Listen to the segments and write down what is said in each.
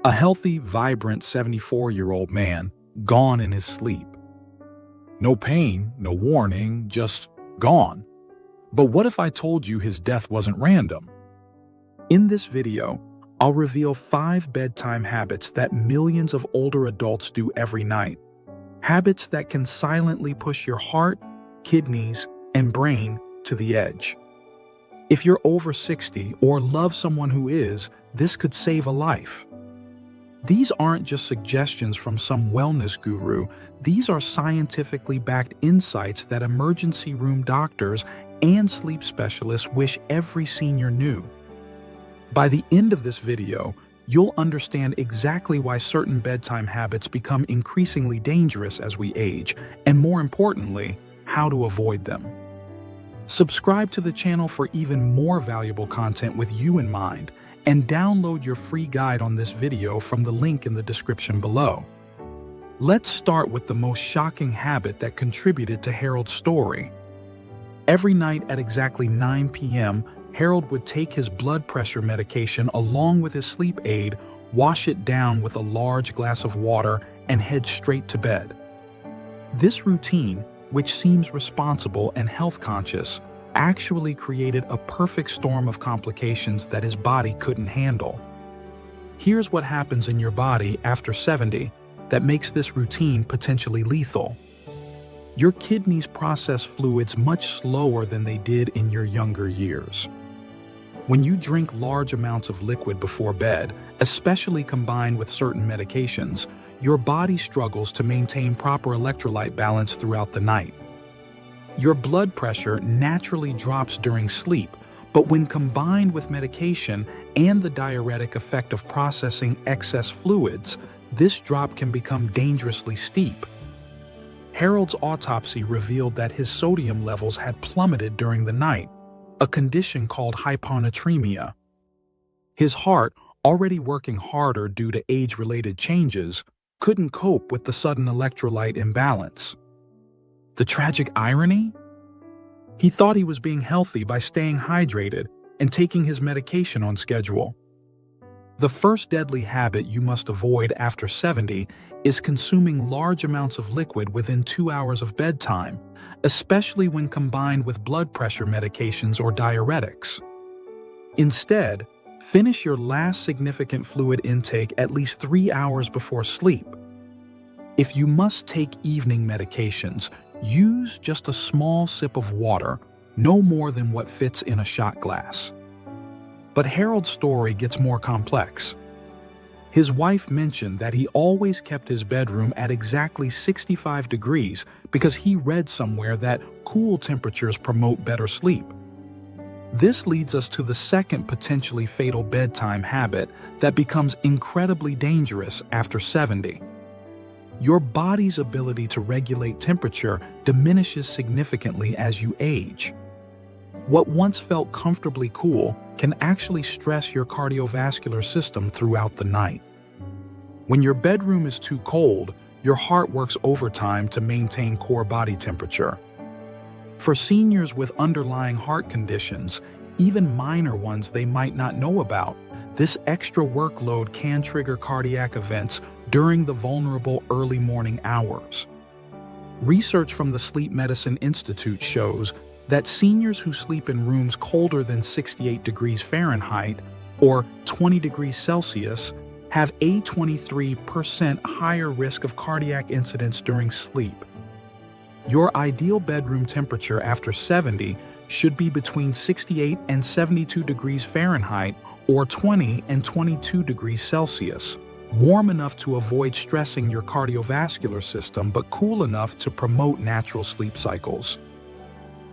A healthy, vibrant 74-year-old man, gone in his sleep. No pain, no warning, just gone. But what if I told you his death wasn't random? In this video, I'll reveal 5 bedtime habits that millions of older adults do every night. Habits that can silently push your heart, kidneys, and brain to the edge. If you're over 60 or love someone who is, this could save a life. These aren't just suggestions from some wellness guru. These are scientifically backed insights that emergency room doctors and sleep specialists wish every senior knew. By the end of this video, you'll understand exactly why certain bedtime habits become increasingly dangerous as we age, and more importantly, how to avoid them. Subscribe to the channel for even more valuable content with you in mind, and download your free guide on this video from the link in the description below. Let's start with the most shocking habit that contributed to Harold's story. Every night at exactly 9 p.m., Harold would take his blood pressure medication along with his sleep aid, wash it down with a large glass of water, and head straight to bed. This routine, which seems responsible and health-conscious, actually created a perfect storm of complications that his body couldn't handle. Here's what happens in your body after 70 that makes this routine potentially lethal. Your kidneys process fluids much slower than they did in your younger years. When you drink large amounts of liquid before bed, especially combined with certain medications, your body struggles to maintain proper electrolyte balance throughout the night. Your blood pressure naturally drops during sleep, but when combined with medication and the diuretic effect of processing excess fluids, this drop can become dangerously steep. Harold's autopsy revealed that his sodium levels had plummeted during the night, a condition called hyponatremia. His heart, already working harder due to age-related changes, couldn't cope with the sudden electrolyte imbalance. The tragic irony? He thought he was being healthy by staying hydrated and taking his medication on schedule. The first deadly habit you must avoid after 70 is consuming large amounts of liquid within 2 hours of bedtime, especially when combined with blood pressure medications or diuretics. Instead, finish your last significant fluid intake at least 3 hours before sleep. If you must take evening medications, use just a small sip of water, no more than what fits in a shot glass. But Harold's story gets more complex. His wife mentioned that he always kept his bedroom at exactly 65 degrees because he read somewhere that cool temperatures promote better sleep. This leads us to the second potentially fatal bedtime habit that becomes incredibly dangerous after 70. Your body's ability to regulate temperature diminishes significantly as you age. What once felt comfortably cool can actually stress your cardiovascular system throughout the night. When your bedroom is too cold, your heart works overtime to maintain core body temperature. For seniors with underlying heart conditions, even minor ones they might not know about, this extra workload can trigger cardiac events during the vulnerable early morning hours. Research from the Sleep Medicine Institute shows that seniors who sleep in rooms colder than 68 degrees Fahrenheit or 20 degrees Celsius have a 23% higher risk of cardiac incidents during sleep. Your ideal bedroom temperature after 70 should be between 68 and 72 degrees Fahrenheit or 20 and 22 degrees Celsius, warm enough to avoid stressing your cardiovascular system but cool enough to promote natural sleep cycles.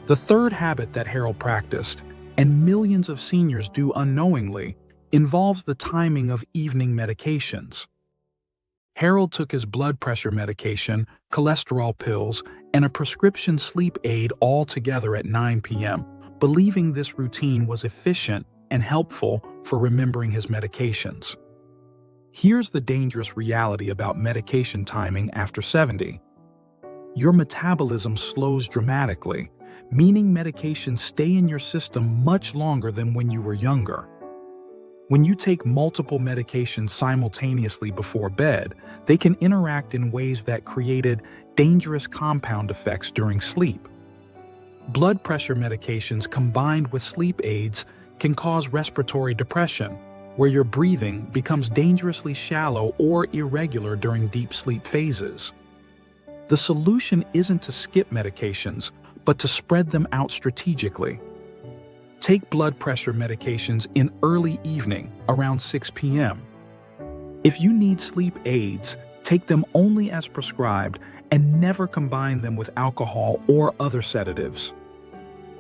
The third habit that Harold practiced, and millions of seniors do unknowingly, involves the timing of evening medications. Harold took his blood pressure medication, cholesterol pills, and a prescription sleep aid all together at 9 p.m., believing this routine was efficient and helpful for remembering his medications. Here's the dangerous reality about medication timing after 70. Your metabolism slows dramatically, meaning medications stay in your system much longer than when you were younger. When you take multiple medications simultaneously before bed, they can interact in ways that created dangerous compound effects during sleep. Blood pressure medications combined with sleep aids can cause respiratory depression, where your breathing becomes dangerously shallow or irregular during deep sleep phases. The solution isn't to skip medications, but to spread them out strategically. Take blood pressure medications in early evening, around 6 p.m. If you need sleep aids, take them only as prescribed and never combine them with alcohol or other sedatives.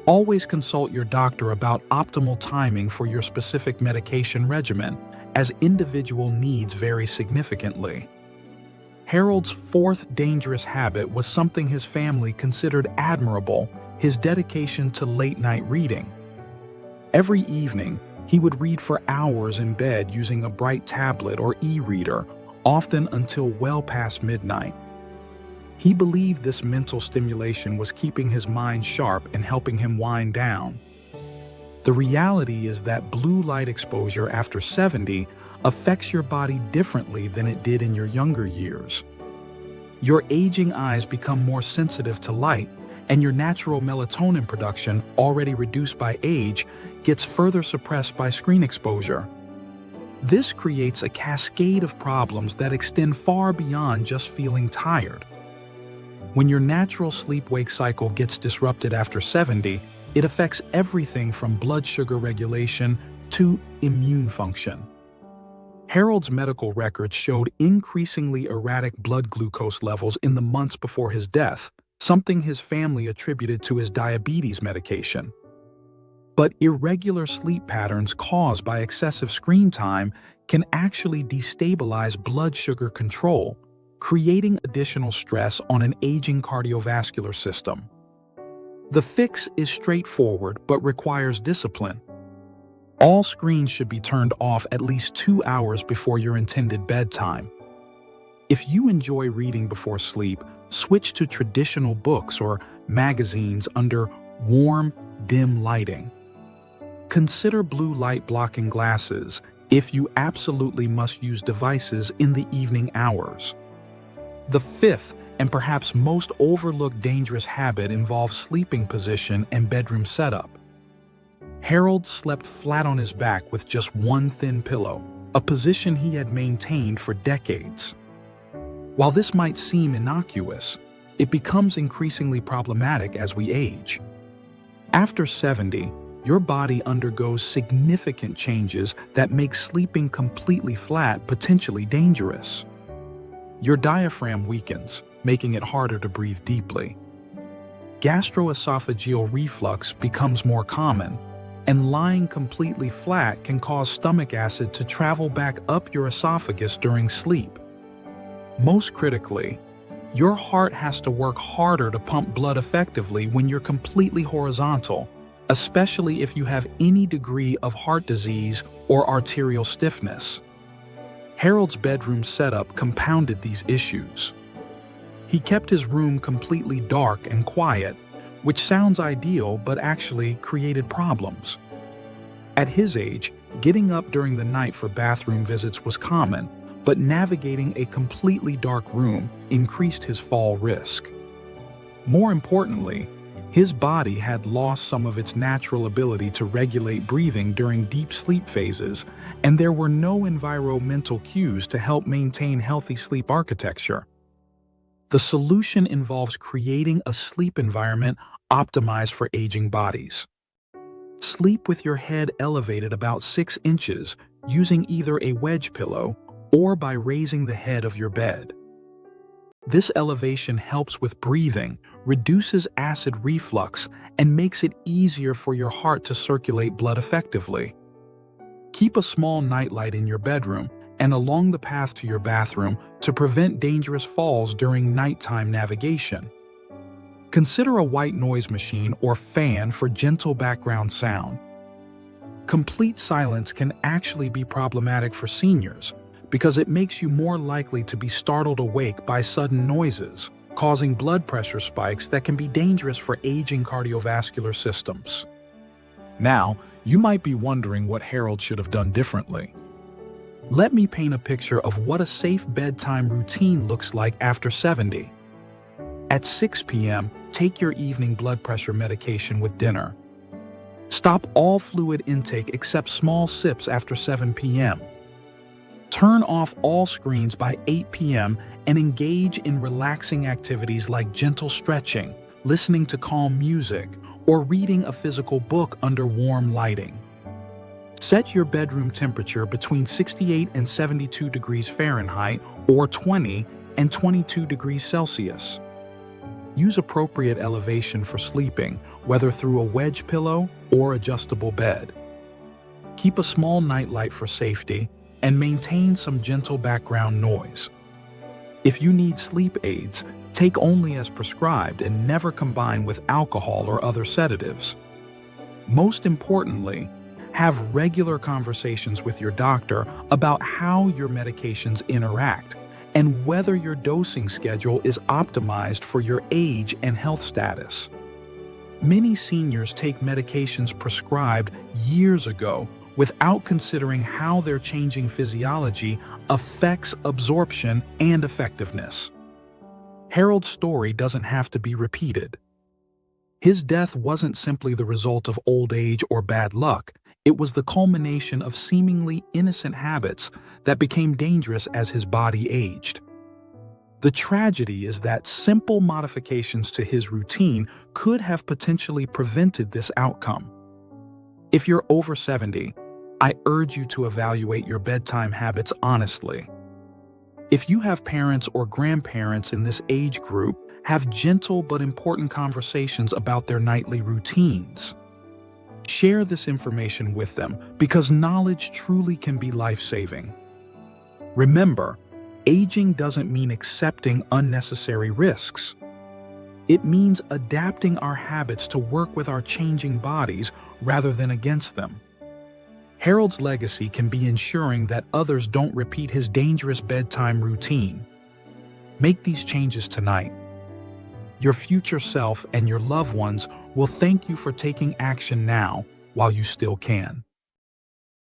Always consult your doctor about optimal timing for your specific medication regimen, as individual needs vary significantly. Harold's fourth dangerous habit was something his family considered admirable: his dedication to late-night reading. Every evening, he would read for hours in bed using a bright tablet or e-reader, often until well past midnight. He believed this mental stimulation was keeping his mind sharp and helping him wind down. The reality is that blue light exposure after 70 affects your body differently than it did in your younger years. Your aging eyes become more sensitive to light, and your natural melatonin production, already reduced by age, gets further suppressed by screen exposure. This creates a cascade of problems that extend far beyond just feeling tired. When your natural sleep-wake cycle gets disrupted after 70, it affects everything from blood sugar regulation to immune function. Harold's medical records showed increasingly erratic blood glucose levels in the months before his death, something his family attributed to his diabetes medication. But irregular sleep patterns caused by excessive screen time can actually destabilize blood sugar control, creating additional stress on an aging cardiovascular system. The fix is straightforward but requires discipline. All screens should be turned off at least 2 hours before your intended bedtime. If you enjoy reading before sleep, switch to traditional books or magazines under warm, dim lighting. Consider blue light blocking glasses if you absolutely must use devices in the evening hours. The fifth and perhaps most overlooked dangerous habit involves sleeping position and bedroom setup. Harold slept flat on his back with just one thin pillow, a position he had maintained for decades. While this might seem innocuous, it becomes increasingly problematic as we age. After 70, your body undergoes significant changes that make sleeping completely flat potentially dangerous. Your diaphragm weakens, making it harder to breathe deeply. Gastroesophageal reflux becomes more common, and lying completely flat can cause stomach acid to travel back up your esophagus during sleep. Most critically, your heart has to work harder to pump blood effectively when you're completely horizontal, especially if you have any degree of heart disease or arterial stiffness. Harold's bedroom setup compounded these issues. He kept his room completely dark and quiet, which sounds ideal but actually created problems. At his age, getting up during the night for bathroom visits was common, but navigating a completely dark room increased his fall risk. More importantly, his body had lost some of its natural ability to regulate breathing during deep sleep phases, and there were no environmental cues to help maintain healthy sleep architecture. The solution involves creating a sleep environment optimized for aging bodies. Sleep with your head elevated about 6 inches using either a wedge pillow or by raising the head of your bed. This elevation helps with breathing, reduces acid reflux, and makes it easier for your heart to circulate blood effectively. Keep a small nightlight in your bedroom and along the path to your bathroom to prevent dangerous falls during nighttime navigation. Consider a white noise machine or fan for gentle background sound. Complete silence can actually be problematic for seniors because it makes you more likely to be startled awake by sudden noises, causing blood pressure spikes that can be dangerous for aging cardiovascular systems. Now, You might be wondering what Harold should have done differently. Let me paint a picture of what a safe bedtime routine looks like after 70. At 6 p.m., take your evening blood pressure medication with dinner. Stop all fluid intake except small sips after 7 p.m. Turn off all screens by 8 p.m. and engage in relaxing activities like gentle stretching, listening to calm music, or reading a physical book under warm lighting. Set your bedroom temperature between 68 and 72 degrees Fahrenheit or 20 and 22 degrees Celsius. Use appropriate elevation for sleeping, whether through a wedge pillow or adjustable bed. Keep a small nightlight for safety and maintain some gentle background noise. If you need sleep aids, take only as prescribed and never combine with alcohol or other sedatives. Most importantly, have regular conversations with your doctor about how your medications interact and whether your dosing schedule is optimized for your age and health status. Many seniors take medications prescribed years ago without considering how their changing physiology affects absorption and effectiveness. Harold's story doesn't have to be repeated. His death wasn't simply the result of old age or bad luck. It was the culmination of seemingly innocent habits that became dangerous as his body aged. The tragedy is that simple modifications to his routine could have potentially prevented this outcome. If you're over 70, I urge you to evaluate your bedtime habits honestly. If you have parents or grandparents in this age group, have gentle but important conversations about their nightly routines. Share this information with them because knowledge truly can be life-saving. Remember, aging doesn't mean accepting unnecessary risks. It means adapting our habits to work with our changing bodies rather than against them. Harold's legacy can be ensuring that others don't repeat his dangerous bedtime routine. Make these changes tonight. Your future self and your loved ones will thank you for taking action now while you still can.